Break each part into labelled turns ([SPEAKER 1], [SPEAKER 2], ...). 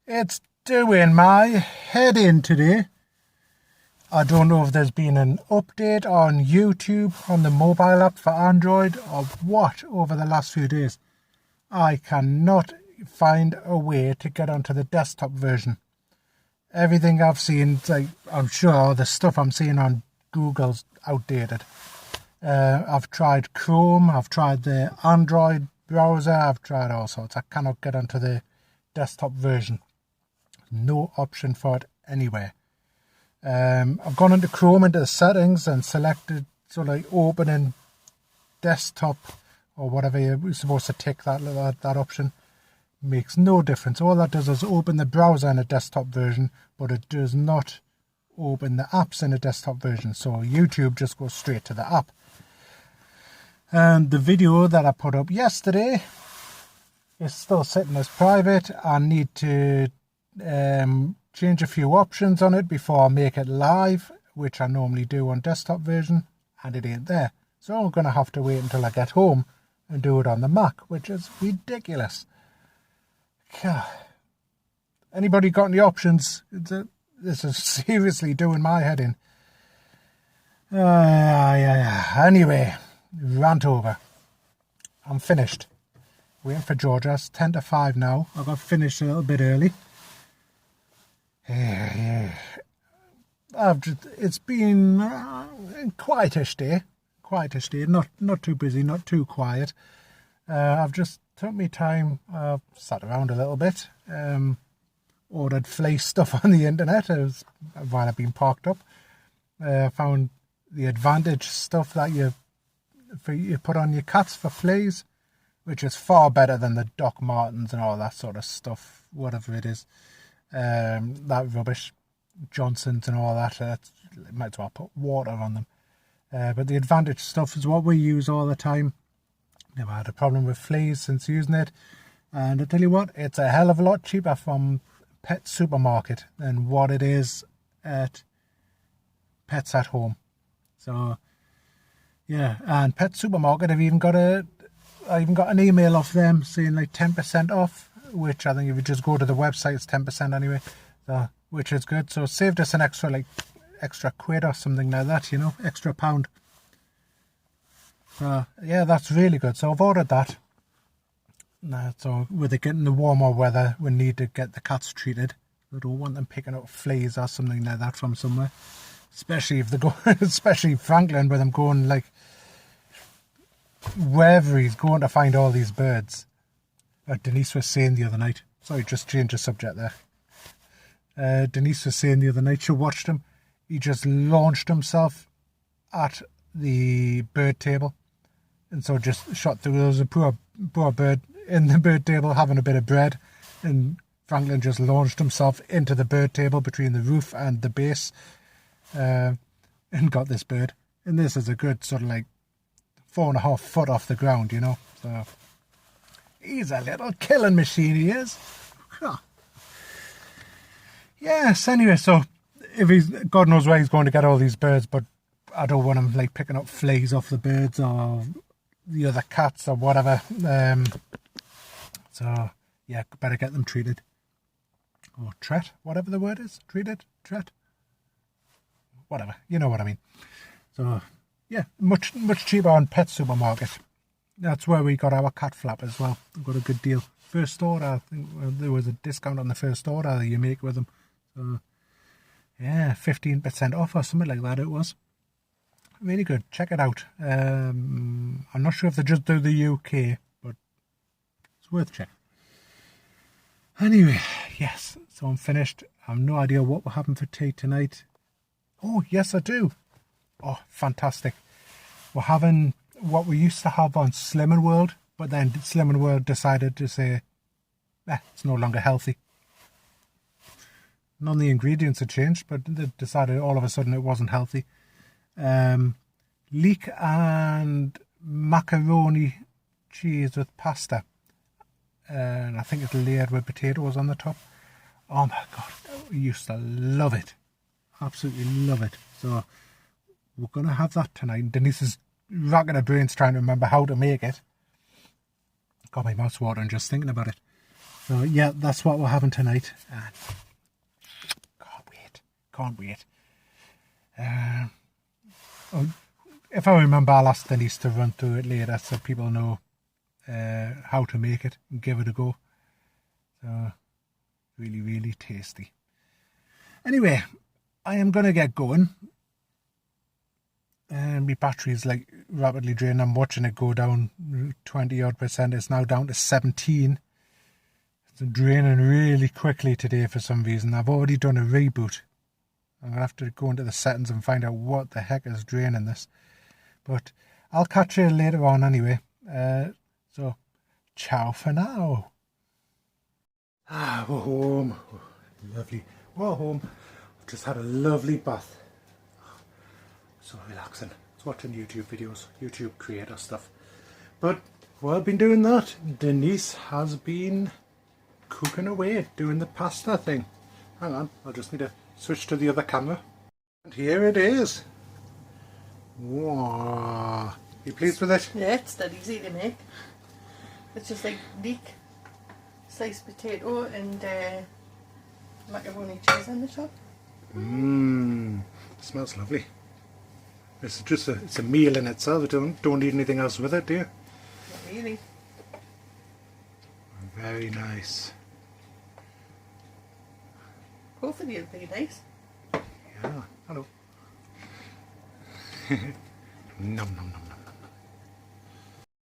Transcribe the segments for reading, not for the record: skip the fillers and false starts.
[SPEAKER 1] It's doing my head in today. I don't know if there's been an update on YouTube on the mobile app for Android or what over the last few days. I cannot find a way to get onto the desktop version. Everything I've seen, I'm sure the stuff I'm seeing on Google's outdated. I've tried Chrome, I've tried the Android browser, I've tried all sorts. I cannot get onto the desktop version. No option for it anywhere. I've gone into Chrome, into the settings, and selected opening desktop or whatever you're supposed to tick that option. Makes no difference. All that does is open the browser in a desktop version, but it does not open the apps in a desktop version. So YouTube just goes straight to the app. And the video that I put up yesterday is still sitting as private. I need to change a few options on it before I make it live, which I normally do on desktop version, and it ain't there. So I'm going to have to wait until I get home and do it on the Mac, which is ridiculous. God. Anybody got any options? This is seriously doing my head in. Anyway, rant over. I'm finished. Waiting for Georgia. It's 10 to 5 now. I got finished a little bit early. It's been a quietish day. Not too busy, not too quiet. I've just took me time. I've sat around a little bit. Ordered fleece stuff on the internet while I've been parked up. Found the Advantage stuff that you put on your cats for fleas, which is far better than the Doc Martens and all that sort of stuff, whatever it is. That rubbish, Johnson's and all that. Might as well put water on them. But the Advantage stuff is what we use all the time. Never had a problem with fleas since using it. And I tell you what, it's a hell of a lot cheaper from Pet Supermarket than what it is at Pets at Home. So, yeah. And Pet Supermarket, I even got an email off them saying 10% off, which I think if you just go to the website, it's 10% anyway. So, which is good. So it saved us an extra quid or something like that, extra pound. So yeah, that's really good. So I've ordered that. So with it getting the warmer weather, we need to get the cats treated. We don't want them picking up fleas or something like that from somewhere. Especially if they go, especially Franklin, with them going wherever he's going to find all these birds. Denise was saying the other night. Sorry, just change the subject there. Denise was saying the other night she watched him. He just launched himself at the bird table. And so just shot through. There was a poor bird in the bird table having a bit of bread. And Franklin just launched himself into the bird table between the roof and the base. And got this bird. And this is a good 4.5 foot off the ground, So he's a little killing machine, he is. Huh. Yes, anyway, so if God knows where he's going to get all these birds, but I don't want him picking up fleas off the birds or the other cats or whatever. So yeah, better get them treated. Or tret, whatever the word is. Treated, tret. Whatever, you know what I mean. So yeah, much cheaper on Pet Supermarket. That's where we got our cat flap as well. We got a good deal. First order, I think there was a discount on the first order that you make with them. So yeah, 15% off or something like that it was. Really good. Check it out. I'm not sure if they just do the UK, but it's worth checking. Anyway, yes, so I'm finished. I have no idea what will happen for tea tonight. Oh, yes, I do. Oh, fantastic. We're having what we used to have on Slimming World, but then Slimming World decided to say, it's no longer healthy. None of the ingredients had changed, but they decided all of a sudden it wasn't healthy. Leek and macaroni cheese with pasta. And I think it's layered with potatoes on the top. Oh my God, we used to love it. Absolutely love it. So we're going to have that tonight. Denise is racking her brains trying to remember how to make it. Got my mouth watering just thinking about it. So yeah, that's what we're having tonight. Can't wait. If I remember, I'll ask Denise to run through it later so people know how to make it and give it a go. So really, really tasty. Anyway, I am going to get going. And my battery is like rapidly draining. I'm watching it go down 20 odd %. It's now down to 17. It's draining really quickly today for some reason. I've already done a reboot. I'm going to have to go into the settings and find out what the heck is draining this. But I'll catch you later on anyway. So, ciao for now. We're home. Lovely. We're home. I've just had a lovely bath. So relaxing. It's watching YouTube videos, YouTube creator stuff. But while I've been doing that, Denise has been cooking away, doing the pasta thing. Hang on, I just need to switch to the other camera. And here it is. Wow. You pleased with it?
[SPEAKER 2] Yeah, it's that easy to make. It's just like leek, sliced potato and macaroni cheese on the top.
[SPEAKER 1] Smells lovely. It's just it's a meal in itself. Don't need anything else with it, do you?
[SPEAKER 2] Not really.
[SPEAKER 1] Very nice.
[SPEAKER 2] Hopefully it'll be nice.
[SPEAKER 1] Yeah, hello. Nom nom nom nom nom.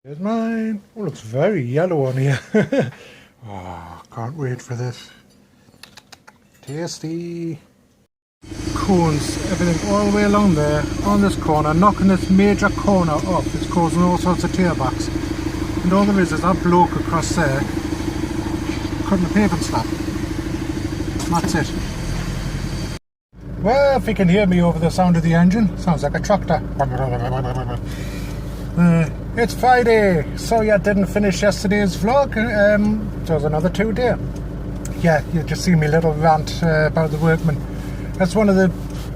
[SPEAKER 1] Here's mine. Oh, looks very yellow on here. Oh, can't wait for this. Tasty. Cones, everything all the way along there on this corner, knocking this major corner off. It's causing all sorts of tailbacks. And all there is that bloke across there cutting a pavement slab. That's it. Well, if you can hear me over the sound of the engine, sounds like a tractor. It's Friday, so yeah, didn't finish yesterday's vlog. So there's another 2 day. Yeah, you just see me little rant about the workmen. That's one of the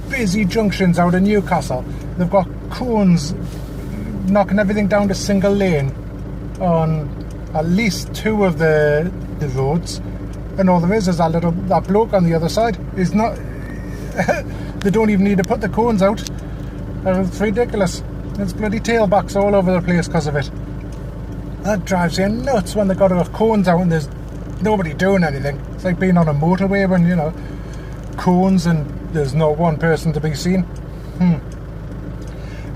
[SPEAKER 1] busy junctions out in Newcastle. They've got cones knocking everything down to single lane on at least 2 of the roads, and all there is that bloke on the other side is not. They don't even need to put the cones out. It's ridiculous. There's bloody tailbacks all over the place because of it. That drives you nuts when they've got enough cones out and there's nobody doing anything. It's like being on a motorway when, you know, cones and there's not one person to be seen.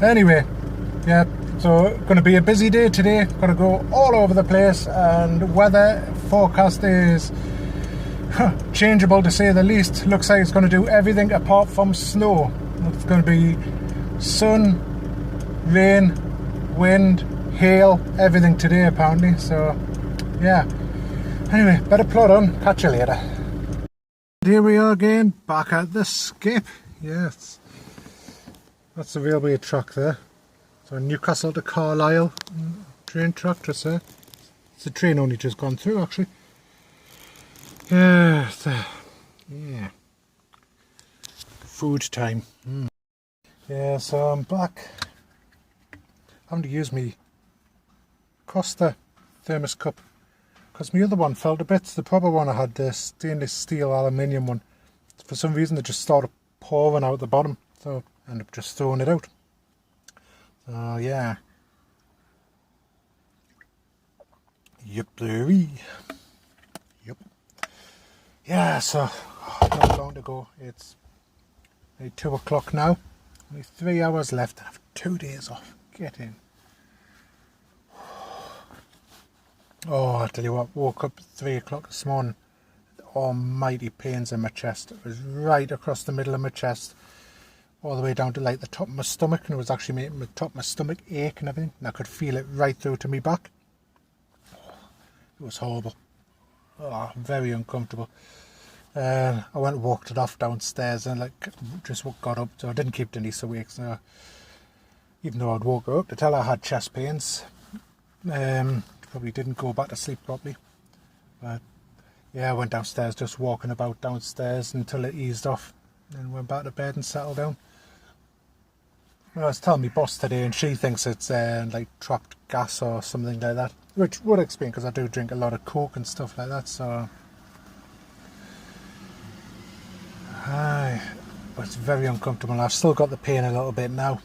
[SPEAKER 1] Anyway, yeah, so going to be a busy day today. Got to go all over the place, and weather forecast is changeable to say the least. Looks like it's going to do everything apart from snow. It's going to be sun, rain, wind, hail, everything today apparently. So yeah, anyway, better plod on. Catch you later. Here we are again, back at the skip. Yes, that's the railway track there. So Newcastle to Carlisle train track just there. It's the train only just gone through actually. Yeah, yeah. Food time. Yeah, so I'm back. Having to use my Costa thermos cup because my other one fell to bits. The proper one I had, the stainless steel aluminium one. For some reason it just started pouring out the bottom, so I ended up just throwing it out. So yeah. Yep, yep. Yeah, so not long to go. It's 2 o'clock now. Only 3 hours left. I have 2 days off. Get in. Oh, I tell you what, woke up 3 o'clock this morning. Almighty pains in my chest. It was right across the middle of my chest, all the way down to like the top of my stomach, and it was actually making the top of my stomach ache and everything. And I could feel it right through to my back. It was horrible. Oh, very uncomfortable. I went and walked it off downstairs and like just got up, so I didn't keep Denise awake. So even though I'd woke her up to tell her I had chest pains, probably didn't go back to sleep properly. But yeah, I went downstairs, just walking about downstairs until it eased off, then went back to bed and settled down. I was telling my boss today, and she thinks it's like trapped gas or something like that. which would explain because I do drink a lot of Coke and stuff like that, so aye, but it's very uncomfortable. I've still got the pain a little bit now.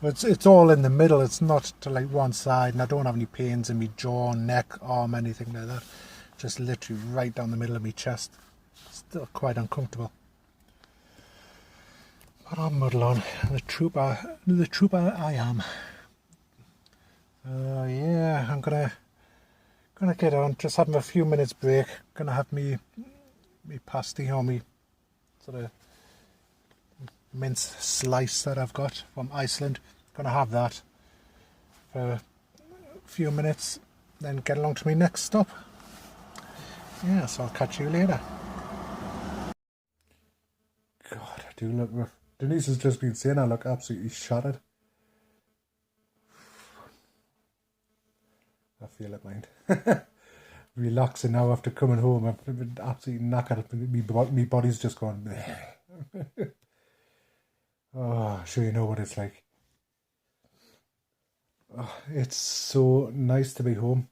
[SPEAKER 1] It's all in the middle, it's not to like one side, and I don't have any pains in my jaw, neck, arm, anything like that. Just literally right down the middle of my chest. Still quite uncomfortable. But I'll muddle on. The trooper I am. Yeah, I'm gonna get on. Just having a few minutes break. Gonna have me pasty or me sort of mince slice that I've got from Iceland. Gonna have that for a few minutes, then get along to my next stop. Yeah, so I'll catch you later. God, I do look rough. Denise has just been saying I look absolutely shattered. I feel it, mind. Relaxing now after coming home. I've been absolutely knackered. My body's just gone. Oh, sure you know what it's like. Oh, it's so nice to be home.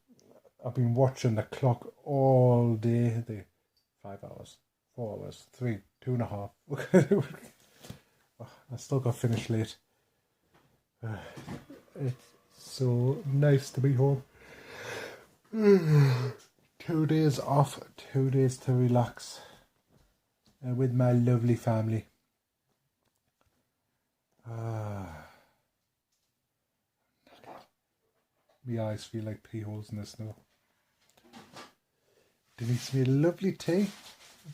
[SPEAKER 1] I've been watching the clock all day. 5 hours, 4 hours, 3, 2.5. Oh, I still got finished late. It's so nice to be home. 2 days off, 2 days to relax with my lovely family. My eyes feel like pea holes in the snow. Denise made a lovely tea.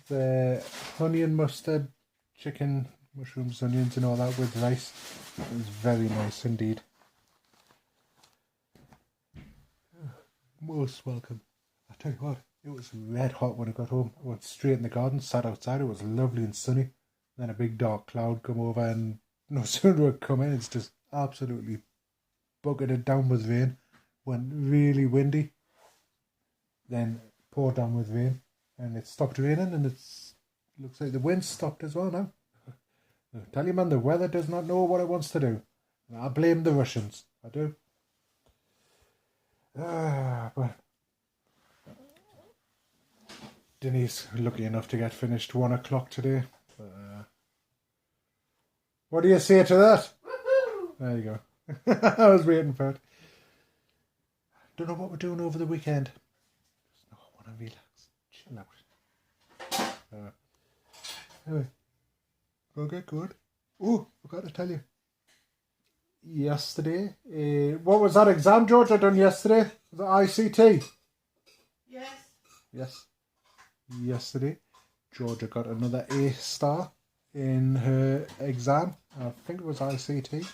[SPEAKER 1] The honey and mustard, chicken, mushrooms, onions and all that with rice. It was very nice indeed. Most welcome. I tell you what, it was red hot when I got home. I went straight in the garden, sat outside, it was lovely and sunny. Then a big dark cloud come over and no sooner it come in, it's just absolutely bucketed down with rain. Went really windy. Then poured down with rain. And it stopped raining and looks like the wind stopped as well now. I tell you man, the weather does not know what it wants to do. I blame the Russians. I do. But Denise lucky enough to get finished 1 o'clock today. What do you say to that? Woo-hoo! There you go. I was waiting for it. Don't know what we're doing over the weekend. Just want to relax, chill out. Anyway, go get good. Oh, I got to tell you. Yesterday, what was that exam, George, I done yesterday? Was it ICT?
[SPEAKER 2] Yes.
[SPEAKER 1] Yes. Yesterday, Georgia got another A star in her exam. I think it was ICT.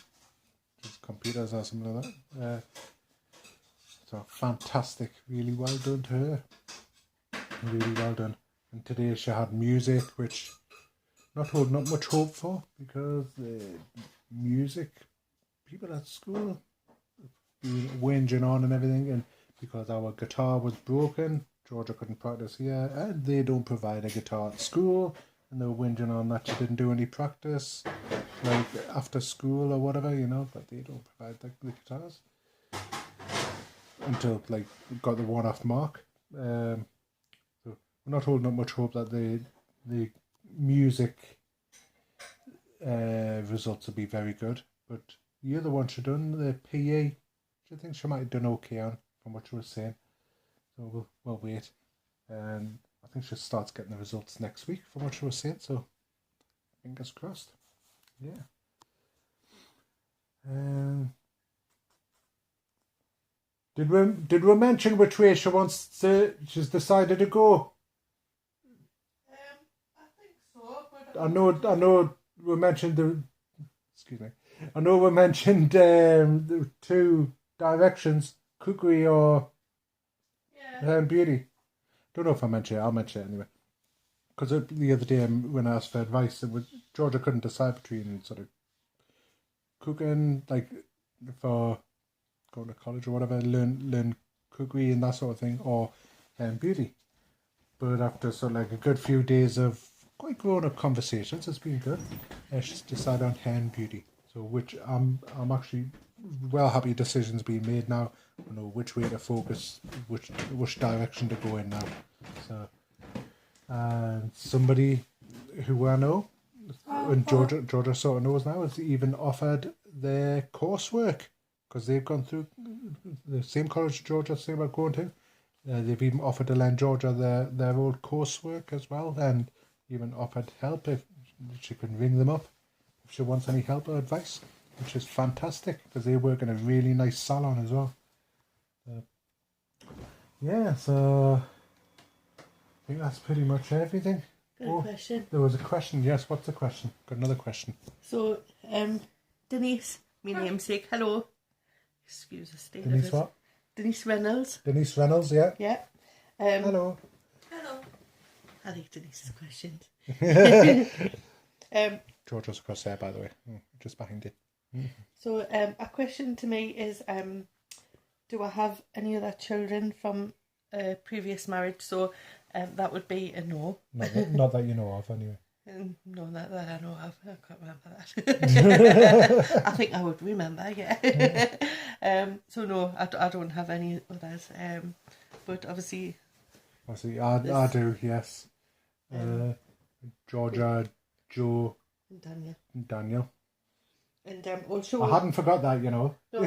[SPEAKER 1] Just computers or something like that. So fantastic. Really well done to her. Really well done. And today she had music, which not holding up much hope for, because music, people at school been whinging on and everything, and because our guitar was broken, Georgia couldn't practice here, and they don't provide a guitar at school, and they were whinging on that she didn't do any practice, like after school or whatever, you know, but they don't provide the guitars until like got the one-off mark. So we're not holding up much hope that the music results will be very good, but the other one she done, the PE, I think she might have done okay on from what she was saying. So we'll wait. And I think she starts getting the results next week from what she was saying. So fingers crossed. Yeah. Did we mention which way she's decided to go?
[SPEAKER 2] I think so. But
[SPEAKER 1] I know. We mentioned I know we mentioned the two directions: cookery or beauty. Don't know if I mentioned it. I'll mention it anyway. Because the other day when I asked for advice, Georgia couldn't decide between sort of cooking, like for going to college or whatever, learn cookery and that sort of thing, or beauty. But after sort of like a good few days of quite grown-up conversations, it's been good. She's decided on hair and beauty. So which I'm actually well happy decisions being made now. I know which way to focus, which direction to go in now. So, and somebody who I know, and Georgia sort of knows now, has even offered their coursework because they've gone through the same college Georgia's saying about going to. They've even offered to lend Georgia their old coursework as well, and even offered help if she can ring them up if she wants any help or advice, which is fantastic because they work in a really nice salon as well. Yeah, so I think that's pretty much everything.
[SPEAKER 2] Good question.
[SPEAKER 1] There was a question. Yes, what's the question? Got another question.
[SPEAKER 2] So, Denise, my namesake, hello. Excuse the state
[SPEAKER 1] Denise
[SPEAKER 2] of it.
[SPEAKER 1] what?
[SPEAKER 2] Denise Reynolds.
[SPEAKER 1] Denise Reynolds, yeah.
[SPEAKER 2] Yeah.
[SPEAKER 1] Hello.
[SPEAKER 2] Hello. I like Denise's questions.
[SPEAKER 1] Georgia's across there, by the way, just behind you.
[SPEAKER 2] So, a question to me is, do I have any other children from a previous marriage? So, that would be a no.
[SPEAKER 1] Not that you know of, anyway.
[SPEAKER 2] No, that I know of. I can't remember that. I think I would remember, yeah. So, no, I don't have any others. But obviously...
[SPEAKER 1] I do, yes. Georgia, Joe...
[SPEAKER 2] And
[SPEAKER 1] Daniel.
[SPEAKER 2] And also...
[SPEAKER 1] I hadn't forgot that, you know.
[SPEAKER 2] No.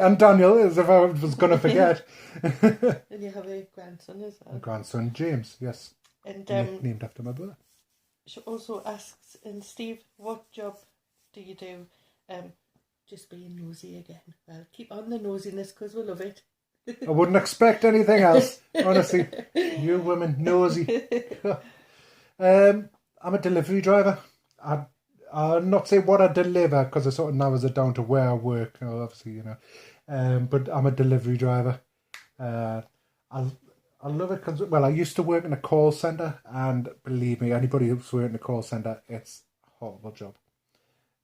[SPEAKER 1] And Daniel, as if I was going to forget.
[SPEAKER 2] And you have a grandson as well.
[SPEAKER 1] My grandson, James, yes.
[SPEAKER 2] And
[SPEAKER 1] named after my brother.
[SPEAKER 2] she also asks, and Steve, what job do you do? Just being nosy again. Well, keep on the nosiness because we love it.
[SPEAKER 1] I wouldn't expect anything else, honestly. You women, nosy. I'm a delivery driver. I'll not say what I deliver because I sort of narrows it down to where I work, obviously, you know. But I'm a delivery driver. I love it because, well, I used to work in a call centre, and believe me, anybody who's working in a call centre, it's a horrible job.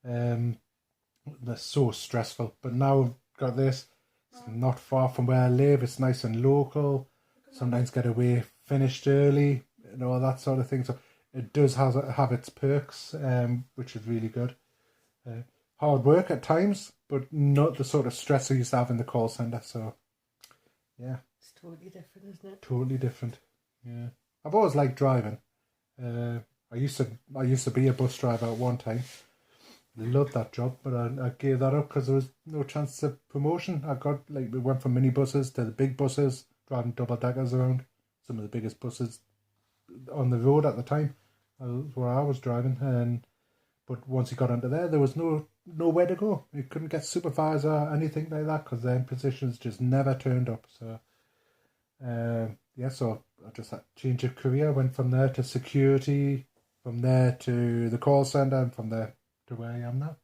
[SPEAKER 1] They're so stressful. But now I've got this. It's not far from where I live. It's nice and local. Sometimes get away finished early and all that sort of thing. So it does have its perks, which is really good. Hard work at times, but not the sort of stress I used to have in the call centre. So, yeah.
[SPEAKER 2] It's totally different, isn't it?
[SPEAKER 1] Totally different. Yeah. I've always liked driving. I used to be a bus driver at one time. Loved that job, but I gave that up because there was no chance of promotion. We went from minibuses to the big buses, driving double deckers around. Some of the biggest buses on the road at the time. That's where I was driving, but once you got onto there was nowhere to go. You couldn't get supervisor or anything like that because their positions just never turned up. So, so I just had to change of career. Went from there to security, from there to the call centre, and from there to where I am now.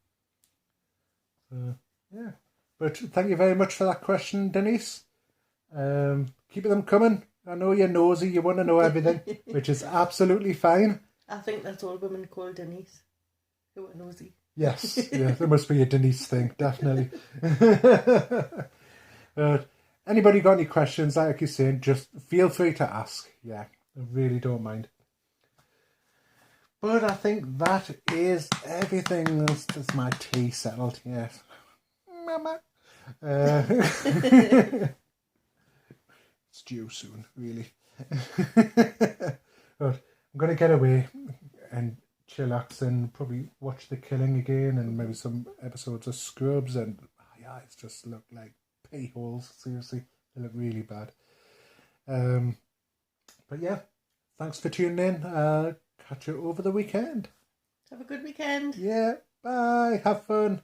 [SPEAKER 1] So, yeah. But thank you very much for that question, Denise. Keep them coming. I know you're nosy, you want to know everything, which is absolutely fine.
[SPEAKER 2] I think that's all women call Denise, who are nosy.
[SPEAKER 1] Yes, yeah, there must be a Denise thing, definitely. Anybody got any questions, like you're saying, just feel free to ask. Yeah, I really don't mind. But I think that is everything. That's my tea settled, yes. Mama. It's due soon, really. But I'm going to get away and chillax and probably watch The Killing again and maybe some episodes of Scrubs, and my eyes just look like pea holes, seriously. They look really bad. But yeah, thanks for tuning in. Catch you over the weekend.
[SPEAKER 2] Have a good weekend.
[SPEAKER 1] Yeah, bye. Have fun.